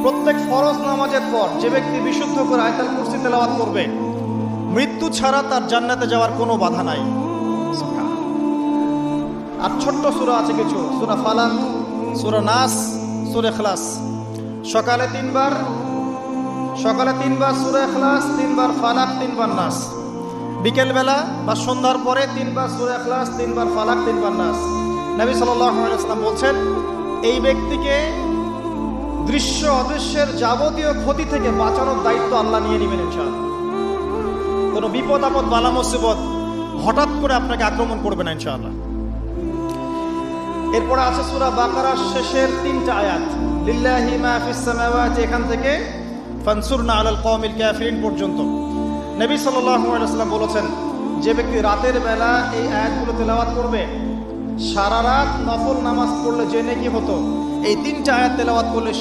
প্রত্যেক ফরজ নামাজের পর যে ব্যক্তি বিশুদ্ধ করে আয়াতুল কুরসি তেলাওয়াত করবে, মৃত্যু ছাড়া তার জান্নাতে যাওয়ার কোনো বাধা নাই। আর ছোট্ট সূরা আছে কিছু, সূরা ফালাক, সূরা নাস, সূরা ইখলাস। সকালে তিনবার সূরা ইখলাস, 3 বার ফালাক, 3 বার নাস। বিকেলবেলা বা সন্ধ্যার পরে 3 বার সূরা ইখলাস, 3 বার ফালাক, 3 বার নাস। নবী সাল্লাল্লাহু আলাইহি ওয়াসাল্লাম বলছেন, এই ব্যক্তিকে দৃশ্য অদৃশ্যের যাবতীয় ক্ষতি থেকে বাঁচানোর দায়িত্ব আল্লাহ নিয়ে নেবেন ইনশাআল্লাহ। কোনো বিপদ আপদ বালা মুসিবত হঠাৎ করে আপনাকে আক্রমণ করবে না ইনশাআল্লাহ। এরপরে আছে সূরা বাকারার শেষের 3টা আয়াত, লিল্লাহি মা ফিস সামাওয়াতি, এখান থেকে ফানসুরনা আলাল কওমিল কাফিরিন পর্যন্ত। নবী সাল্লাল্লাহু আলাইহি ওয়াসাল্লাম বলেছেন, যে ব্যক্তি রাতের বেলা এই আয়াতগুলো তেলাওয়াত করবে, সারা রাত নফল নামাজ পড়লে যে নেকি হতো, এই 3টা আয়াত তেলাওয়াত করলে